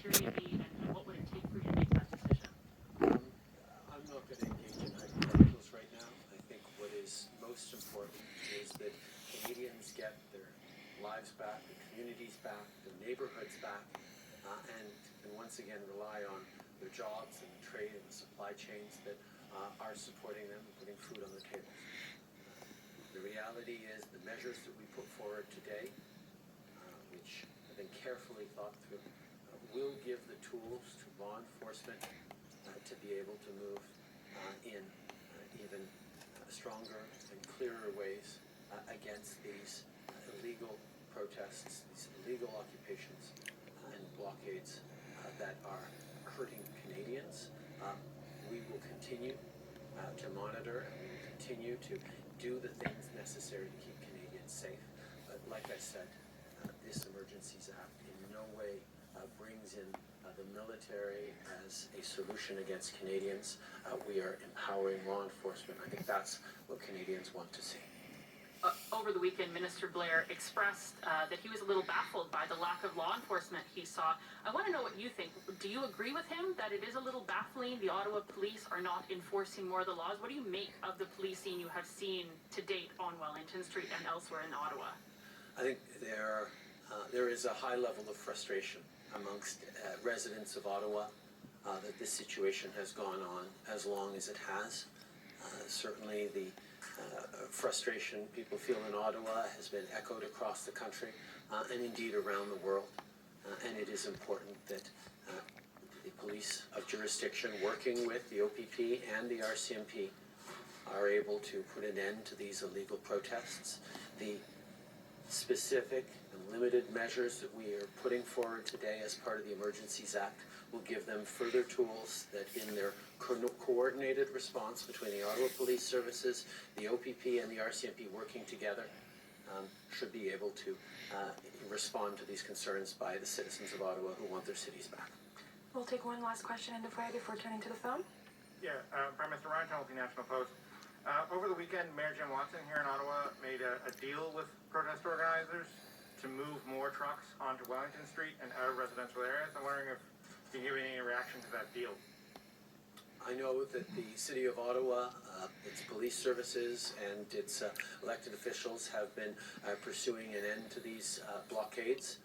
security be, and what would it take for you to make that decision? I'm not going to engage in hypotheticals right now. I think what is most important is that Canadians get their lives back, their communities back, their neighborhoods back, and once again rely on their jobs and the trade and the supply chains that are supporting them and putting food on the table. The reality is the measures that we put forward today, which have been carefully thought through, will give the tools to law enforcement to be able to move in even stronger and clearer ways against these illegal protests, these illegal occupations and blockades that are hurting Canadians. We will continue to monitor, and we will continue to do the things necessary to keep Canadians safe. But like I said, this Emergencies Act in no way brings in the military as a solution against Canadians. We are empowering law enforcement. I think that's what Canadians want to see. Over the weekend, Minister Blair expressed that he was a little baffled by the lack of law enforcement he saw. I want to know what you think. Do you agree with him that it is a little baffling the Ottawa police are not enforcing more of the laws? What do you make of the policing you have seen to date on Wellington Street and elsewhere in Ottawa? I think there is a high level of frustration amongst residents of Ottawa that this situation has gone on as long as it has. Certainly the frustration people feel in Ottawa has been echoed across the country and indeed around the world. And it is important that the police of jurisdiction working with the OPP and the RCMP are able to put an end to these illegal protests. The specific and limited measures that we are putting forward today as part of the Emergencies Act will give them further tools that in their coordinated response between the Ottawa Police Services, the OPP and the RCMP working together should be able to respond to these concerns by the citizens of Ottawa who want their cities back. We'll take one last question in the fray before turning to the phone. Yeah, Prime Minister Ryan Hamilton, National Post. Over the weekend, Mayor Jim Watson here in Ottawa made a deal with protest organizers to move more trucks onto Wellington Street and out of residential areas. I'm wondering if you can give me any reaction to that deal. I know that the City of Ottawa, its police services and its elected officials have been pursuing an end to these blockades.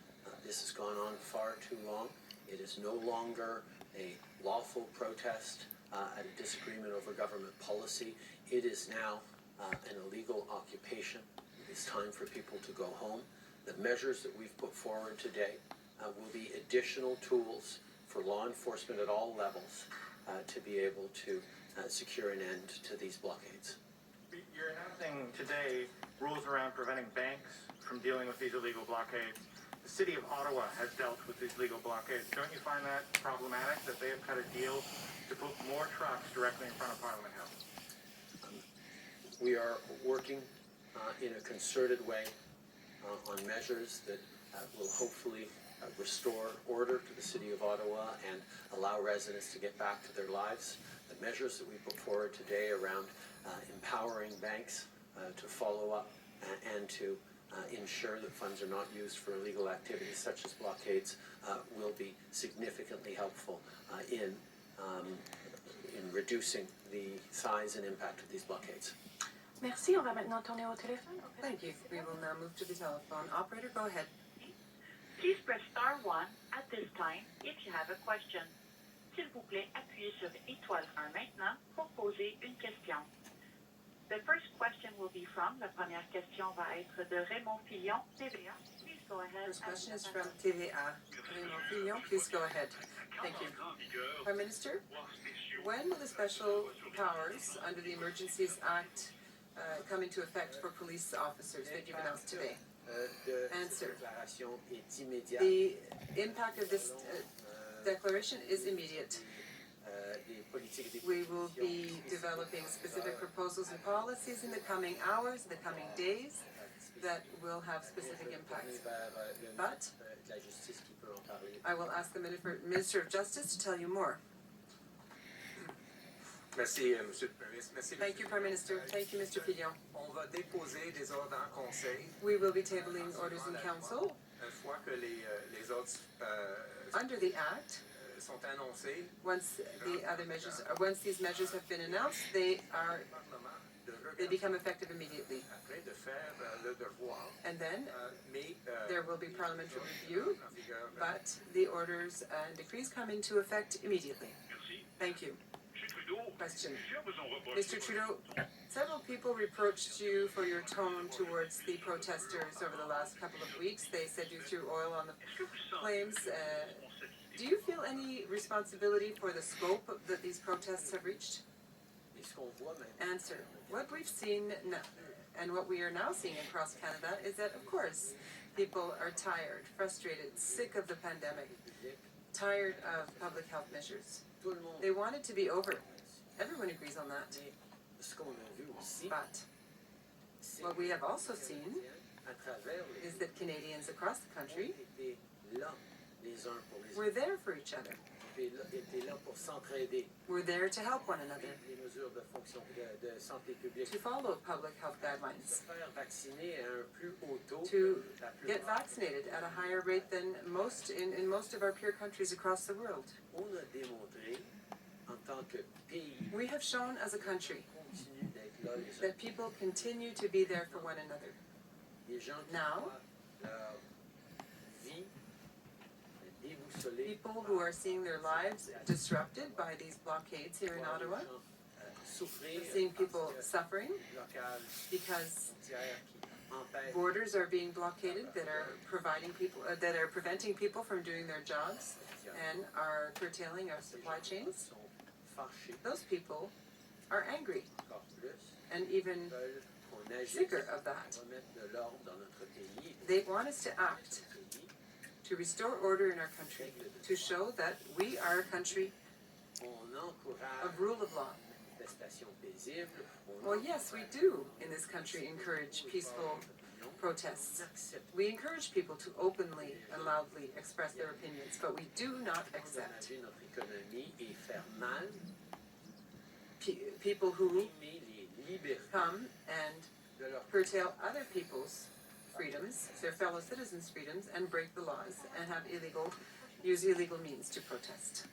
This has gone on far too long. It is no longer a lawful protest at a disagreement over government policy. It is now an illegal occupation. It is time for people to go home. The measures that we've put forward today will be additional tools for law enforcement at all levels to be able to secure an end to these blockades. You're announcing today rules around preventing banks from dealing with these illegal blockades. The City of Ottawa has dealt with these legal blockades. Don't you find that problematic that they have cut a deal to put more trucks directly in front of Parliament House? We are working in a concerted way on measures that will hopefully restore order to the City of Ottawa and allow residents to get back to their lives. The measures that we put forward today around empowering banks to follow up and to ensure that funds are not used for illegal activities such as blockades will be significantly helpful in reducing the size and impact of these blockades. Merci. On va maintenant tourner au téléphone. Thank you. We will now move to the telephone. Operator, go ahead. Please press star 1 at this time if you have a question. S'il vous plaît, appuyez sur étoile 1 maintenant pour poser une question. The first question will be from, la première question va être de Raymond Fillon, TVA. Please go ahead. First question is from TVA. Raymond Fillon, please go ahead. Thank you. Prime Minister, when will the special powers under the Emergencies Act come into effect for police officers that you've announced today? Answer. The impact of this declaration is immediate. We will be developing specific proposals and policies in the coming hours, the coming days, that will have specific impacts. But I will ask the Minister of Justice to tell you more. Merci, Monsieur le Premier ministre. Thank you, Prime Minister. Thank you, Mr. Fillon. On va déposer des ordres en Conseil. We will be tabling orders in Council une fois que les autres Under the Act, sont annoncés, once these measures have been announced, they become effective immediately. après de faire le devoir, And then mais there will be parliamentary review, but the orders and decrees come into effect immediately. Thank you. Question. Mr. Trudeau, several people reproached you for your tone towards the protesters over the last couple of weeks. They said you threw oil on the flames. Do you feel any responsibility for the scope that these protests have reached? Et ce qu'on voit maintenant, Answer. What we've seen and what we are now seeing across Canada is that, of course, people are tired, frustrated, sick of the pandemic, tired of public health measures. tout le monde, They want it to be over. Everyone agrees on that. mais ce qu'on a vu aussi, But c'est what we have also seen à travers les is that Canadians across the country étaient là les uns pour les were autres, there for each other. étaient là pour s'entraider. We're there to help one another, Les mesures de fonction de santé publique, to follow public health se guidelines, faire vacciner à un plus haut taux to que la get plupart. vaccinated at a higher rate than in most of our peer countries across the world. On a démontré en tant que pays We have shown as a country continue d'être là les uns. that people continue to be there for one another. Les gens qui Now, voient leur vie déboussolée people who are seeing their lives disrupted by these blockades here in voir les Ottawa, gens, souffrir seeing people parce que suffering blocage because frontière qui empêche borders are being blockaded that are preventing people from doing their jobs and are curtailing our supply chains. sont fâchés Those people are angry encore plus, and even veulent qu'on agisse sicker of that. pour remettre de l'ordre dans notre pays. They want us to act Pays, to restore order in our country, to show that we are a country on encourage of rule of law. les manifestations paisibles. On Well, yes, we do in this country encourage peaceful protests. We encourage people to openly and loudly express their opinions, but we do not accept endommager notre économie et faire mal, people who primer les libertés come and de leur curtail other people's freedoms, their fellow citizens' freedoms, and break the laws and use illegal means to protest.